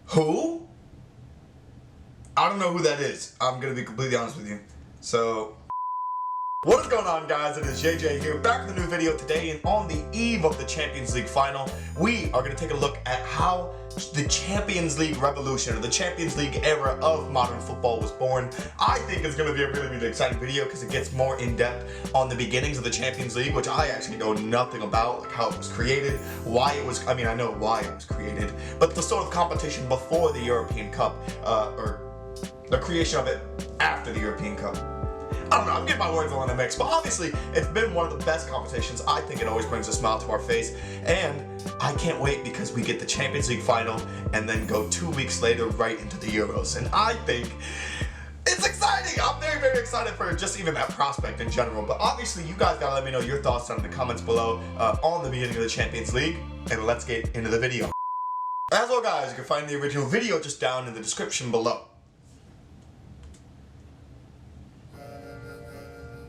Who? I don't know who that is. I'm gonna be completely honest with you. So, what is going on, guys? It is JJ here, back with a new video today, and on the eve of the Champions League final, we are gonna take a look at how the Champions League revolution, or the Champions League era of modern football was born. I think it's gonna be a really, really exciting video because it gets more in depth on the beginnings of the Champions League, which I actually know nothing about, like how it was created, why it was, I mean, I know why it was created, but the sort of competition before the European Cup, or the creation of it after the European Cup. I don't know, I'm getting my words all in a mix, but obviously it's been one of the best competitions. I think it always brings a smile to our face, and I can't wait because we get the Champions League final and then go 2 weeks later right into the Euros, and I think it's exciting. I'm very, very excited for just even that prospect in general, but obviously you guys gotta let me know your thoughts down in the comments below on the beginning of the Champions League, and let's get into the video. As well, guys, you can find the original video just down in the description below.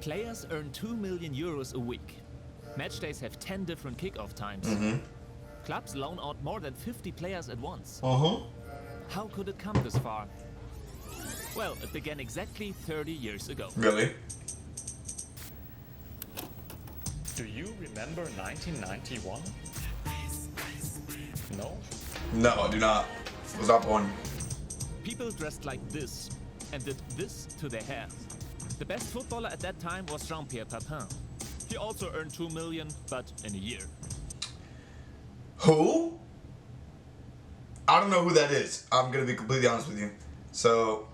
Players earn 2 million euros a week. Match days have 10 different kickoff times. Clubs loan out more than 50 players at once. How could it come this far? Well, it began exactly 30 years ago. Really? Do you remember 1991? No? No, I do not. Was not born. People dressed like this and did this to their hair. The best footballer at that time was Jean-Pierre Papin. He also earned 2 million, but in a year. Who? I don't know who that is. I'm gonna be completely honest with you. So,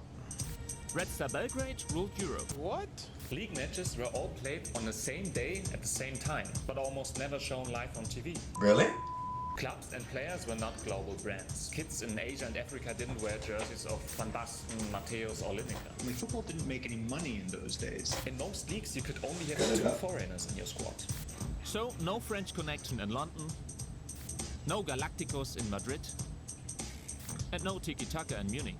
Red Star Belgrade ruled Europe. What? League matches were all played on the same day at the same time, but almost never shown live on TV. really? Clubs and players were not global brands. Kids in Asia and Africa didn't wear jerseys of Van Basten, Matthäus or Lineker. I mean, football didn't make any money in those days. In most leagues, you could only have 2 foreigners in your squad. So, no French connection in London, no Galacticos in Madrid, and no Tiki-Taka in Munich.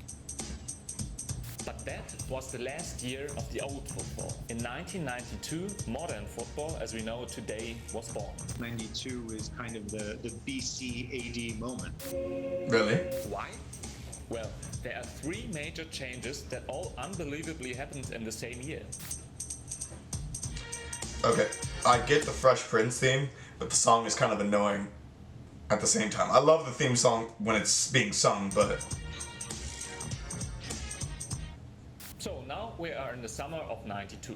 But that was the last year of the old football. In 1992, modern football, as we know it today, was born. 92 is kind of the BC AD moment. Really? Why? Well, there are 3 major changes that all unbelievably happened in the same year. Okay, I get the Fresh Prince theme, but the song is kind of annoying at the same time. I love the theme song when it's being sung, but... So now we are in the summer of 92.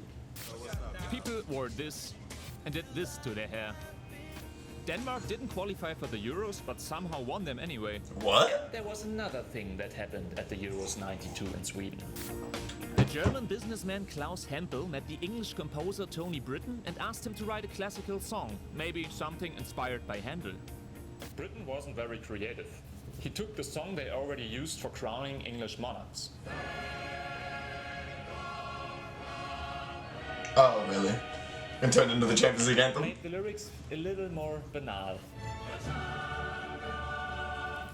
People wore this and did this to their hair. Denmark didn't qualify for the Euros, but somehow won them anyway. What? There was another thing that happened at the Euros 92 in Sweden. The German businessman Klaus Hempel met the English composer Tony Britten and asked him to write a classical song, maybe something inspired by Handel. Britain wasn't very creative. He took the song they already used for crowning English monarchs. Oh, really? And turned into the Champions League anthem? Made the lyrics a little more banal.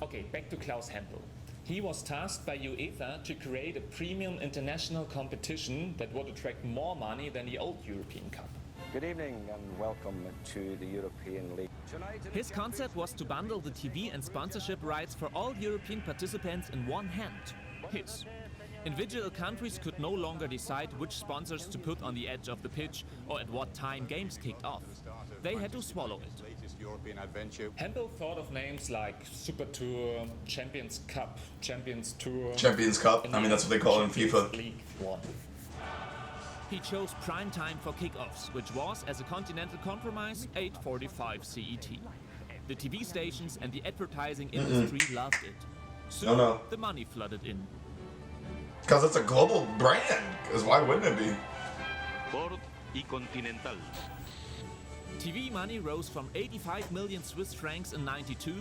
Okay, back to Klaus Hempel. He was tasked by UEFA to create a premium international competition that would attract more money than the old European Cup. Good evening and welcome to the European League. His concept was to bundle the TV and sponsorship rights for all European participants in one hand. His. Individual countries could no longer decide which sponsors to put on the edge of the pitch or at what time games kicked off. They had to swallow it. Hempel thought of names like Super Tour, Champions Cup, Champions Tour... Champions Cup? I mean, that's what they call it in FIFA. League 1. He chose prime time for kickoffs, which was, as a continental compromise, 8:45 CET. The TV stations and the advertising industry loved it. Soon, the money flooded in. Because it's a global brand. Because why wouldn't it be? Ford y Continental. TV money rose from 85 million Swiss francs in 92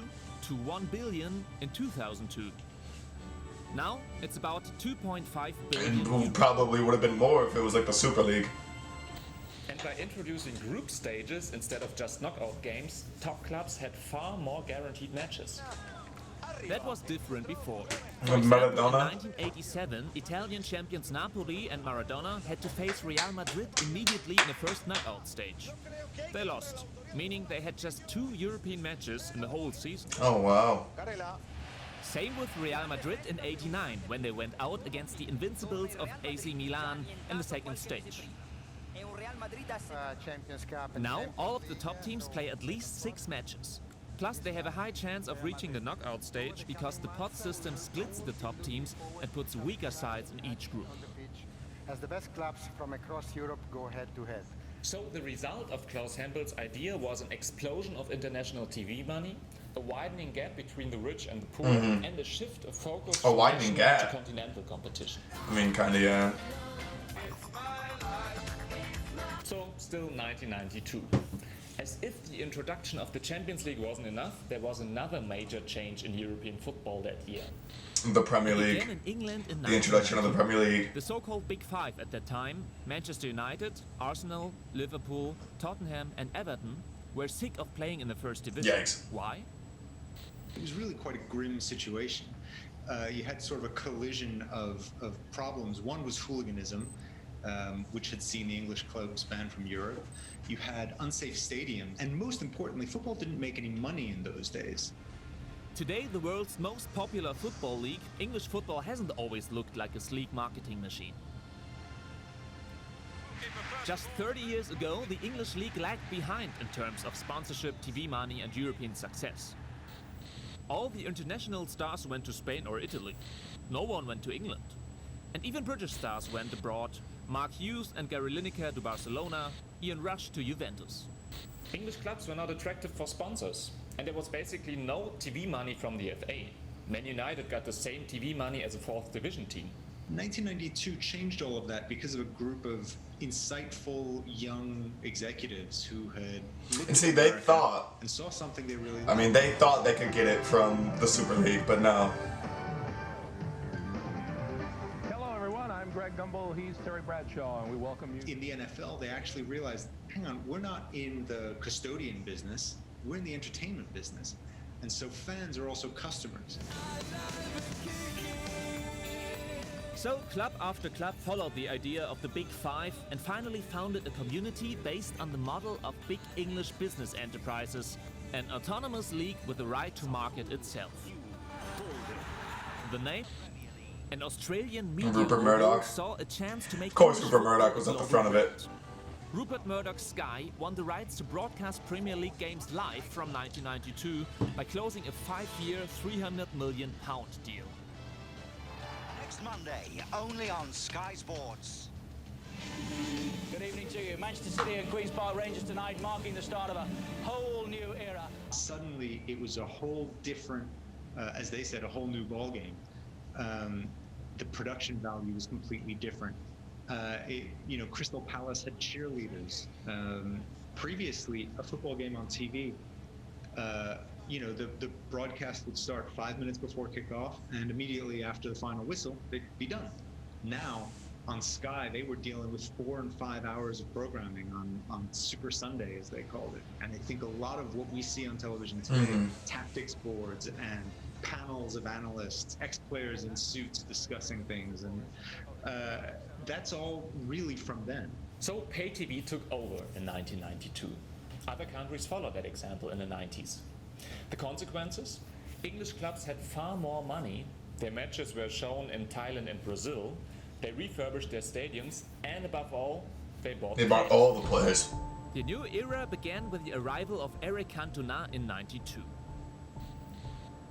to 1 billion in 2002. Now, it's about 2.5 billion. And probably would have been more if it was like the Super League. And by introducing group stages instead of just knockout games, top clubs had far more guaranteed matches. That was different before. With Maradona? In 1987, Italian champions Napoli and Maradona had to face Real Madrid immediately in the first knockout stage. They lost, meaning they had just 2 European matches in the whole season. Oh, wow. Same with Real Madrid in '89, when they went out against the Invincibles of AC Milan in the second stage. Champions Cup. and Now, Champions all of the League, top teams play at least 6 matches. Plus, they have a high chance of reaching the knockout stage because the pot system splits the top teams and puts weaker sides in each group. on the pitch, as the best clubs from across Europe go head to head. So the result of Klaus Hempel's idea was an explosion of international TV money, a widening gap between the rich and the poor, and a shift of focus A from widening national gap? to continental competition. I mean, kind of, yeah. So, still 1992. As if the introduction of the Champions League wasn't enough, there was another major change in European football that year. The Premier Again League. in England in The introduction of the 1992. Premier League. The so-called Big Five at that time, Manchester United, Arsenal, Liverpool, Tottenham and Everton, were sick of playing in the first division. Yikes. Why? It was really quite a grim situation. You had sort of a collision of problems. One was hooliganism, which had seen the English clubs banned from Europe. You had unsafe stadiums, and most importantly, football didn't make any money in those days. Today, the world's most popular football league, English football hasn't always looked like a sleek marketing machine. Just 30 years ago, the English league lagged behind in terms of sponsorship, TV money and European success. All the international stars went to Spain or Italy. No one went to England. And even British stars went abroad. Mark Hughes and Gary Lineker to Barcelona, Ian Rush to Juventus. English clubs were not attractive for sponsors, and there was basically no TV money from the FA. Man United got the same TV money as a 4th division team. 1992 changed all of that because of a group of insightful young executives who had looked And see, at they America thought- and saw something they really I liked. mean, they thought they could get it from the Super League, but no. Hello, everyone. I'm Greg Gumbel. He's Terry Bradshaw, and we welcome you. In the NFL, they actually realized, hang on, we're not in the custodian business, we're in the entertainment business. And so fans are also customers. So club after club followed the idea of the Big Five and finally founded a community based on the model of big English business enterprises, an autonomous league with the right to market itself. The name? An Australian media Rupert mogul Murdoch. saw a chance to make Of course, English Rupert Murdoch football was a at the global front of it. brand. Rupert Murdoch's Sky won the rights to broadcast Premier League games live from 1992 by closing a 5-year, £300 million deal. Next Monday, only on Sky Sports. Good evening to you. Manchester City and Queen's Park Rangers tonight, marking the start of a whole new era. Suddenly, it was a whole different, as they said, a whole new ballgame. The production value was completely different. Crystal Palace had cheerleaders. Previously, a football game on TV, the broadcast would start 5 minutes before kickoff, and immediately after the final whistle, they'd be done. Now, on Sky, they were dealing with 4 and 5 hours of programming on Super Sunday, as they called it. And I think a lot of what we see on television today, tactics boards and panels of analysts, ex-players in suits discussing things, and that's all really from then. So pay TV took over in 1992. Other countries followed that example in the 90s. The consequences? English clubs had far more money, their matches were shown in Thailand and Brazil, they refurbished their stadiums, and above all, they bought all the players. The new era began with the arrival of Eric Cantona in '92.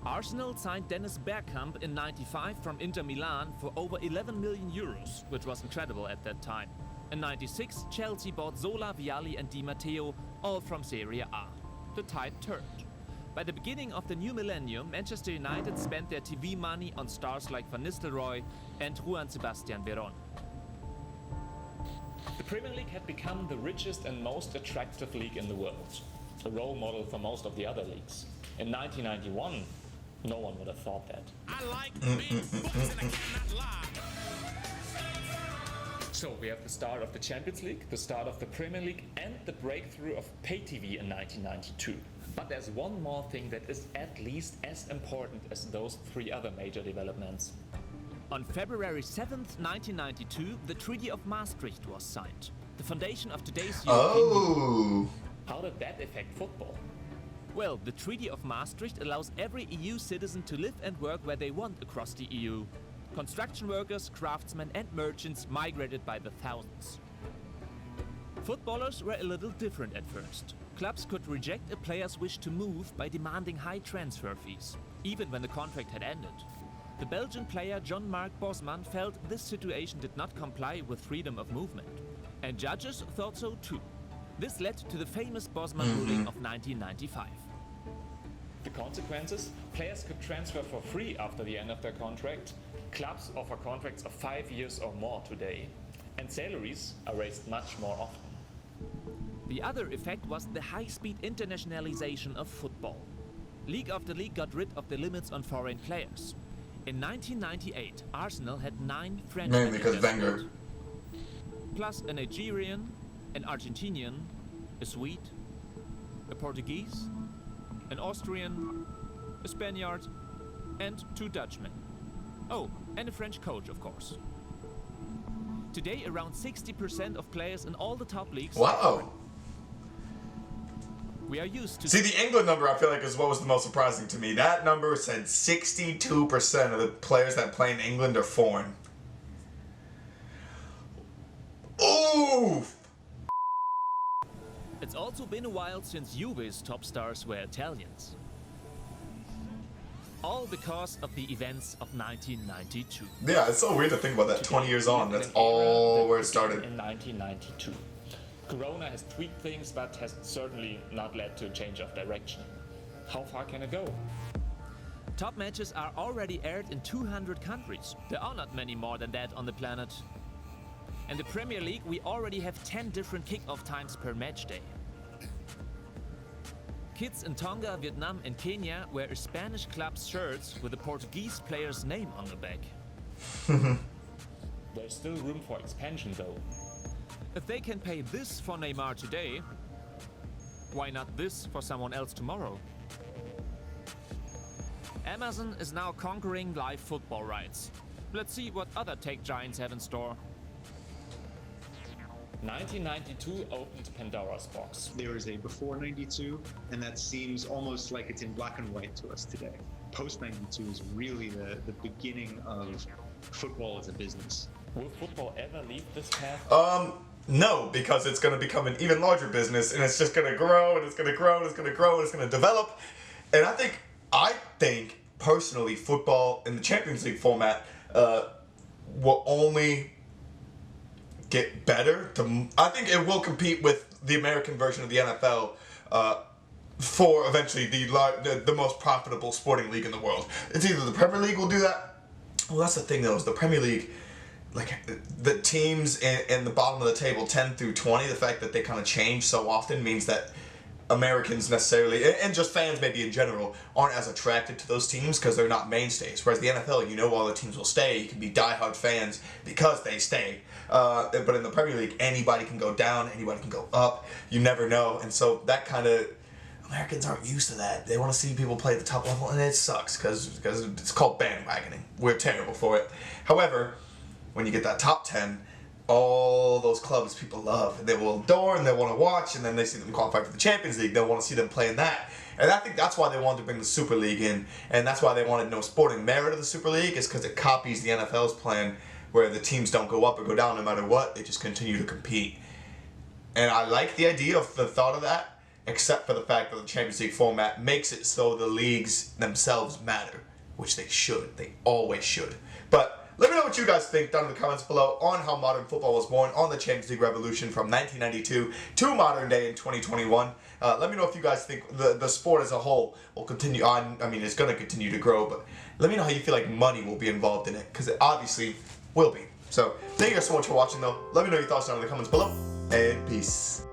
Arsenal signed Dennis Bergkamp in '95 from Inter Milan for over 11 million euros, which was incredible at that time. In '96, Chelsea bought Zola, Vialli and Di Matteo, all from Serie A. The tide turned. By the beginning of the new millennium, Manchester United spent their TV money on stars like Van Nistelrooy and Juan Sebastian Veron. The Premier League had become the richest and most attractive league in the world, a role model for most of the other leagues. In 1991, no one would have thought that. I like big books and I cannot lie. So we have the start of the Champions League, the start of the Premier League, and the breakthrough of pay TV in 1992. But there's one more thing that is at least as important as those 3 other major developments. On February 7th, 1992, the Treaty of Maastricht was signed, the foundation of today's European Union. Oh. How did that affect football? Well, the Treaty of Maastricht allows every EU citizen to live and work where they want across the EU. Construction workers, craftsmen and merchants migrated by the thousands. Footballers were a little different at first. Clubs could reject a player's wish to move by demanding high transfer fees, even when the contract had ended. The Belgian player Jean-Marc Bosman felt this situation did not comply with freedom of movement. And judges thought so too. This led to the famous Bosman ruling of 1995. The consequences? Players could transfer for free after the end of their contract. Clubs offer contracts of 5 years or more today. And salaries are raised much more often. The other effect was the high-speed internationalization of football. League after league got rid of the limits on foreign players. In 1998, Arsenal had 9 French Mainly because in their Wenger. squad, plus a Nigerian, an Argentinian, a Swede, a Portuguese, an Austrian, a Spaniard, and 2 Dutchmen. Oh, and a French coach, of course. Today, around 60% of players in all the top leagues. Wow. We are used to. See, the England number, I feel like, is what was the most surprising to me. That number said 62% of the players that play in England are foreign. Ooh! It's also been a while since Juve's top stars were Italians. All because of the events of 1992. Yeah, it's so weird to think about that. 20 years on, that's all where it started. In 1992. Corona has tweaked things, but has certainly not led to a change of direction. How far can it go? Top matches are already aired in 200 countries. There are not many more than that on the planet. In the Premier League, we already have 10 different kick-off times per match day. Kids in Tonga, Vietnam and Kenya wear a Spanish club's shirts with a Portuguese player's name on the back. There's still room for expansion though. If they can pay this for Neymar today, why not this for someone else tomorrow? Amazon is now conquering live football rights. Let's see what other tech giants have in store. 1992 opened Pandora's box. There is a before 92, and that seems almost like it's in black and white to us today. Post 92 is really the beginning of football as a business. Will football ever leave this path? No, because it's going to become an even larger business, and it's just going to grow, and it's going to grow, and it's going to grow, and it's going to develop. And I think personally, football in the Champions League format will only get better. I think it will compete with the American version of the NFL for eventually the most profitable sporting league in the world. It's either the Premier League will do that. Well, that's the thing though, is the Premier League, like the teams in the bottom of the table 10 through 20, the fact that they kind of change so often means that Americans necessarily, and just fans maybe in general, aren't as attracted to those teams because they're not mainstays. Whereas the NFL, you know all the teams will stay. You can be diehard fans because they stay. But in the Premier League, anybody can go down, anybody can go up. You never know. And so that kind of, Americans aren't used to that. They want to see people play at the top level, and it sucks because it's called bandwagoning. We're terrible for it. However, when you get that top 10, all those clubs people love, and they will adore, and they want to watch, and then they see them qualify for the Champions League, they'll want to see them play in that. And I think that's why they wanted to bring the Super League in, and that's why they wanted no sporting merit of the Super League, is because it copies the NFL's plan, where the teams don't go up or go down no matter what, they just continue to compete. And I like the idea of the thought of that, except for the fact that the Champions League format makes it so the leagues themselves matter, which they should. They always should. But let me know what you guys think down in the comments below on how modern football was born on the Champions League revolution from 1992 to modern day in 2021. Let me know if you guys think the sport as a whole will continue on. I mean, it's going to continue to grow, but let me know how you feel like money will be involved in it, because it obviously will be. So thank you guys so much for watching, though. Let me know your thoughts down in the comments below, and peace.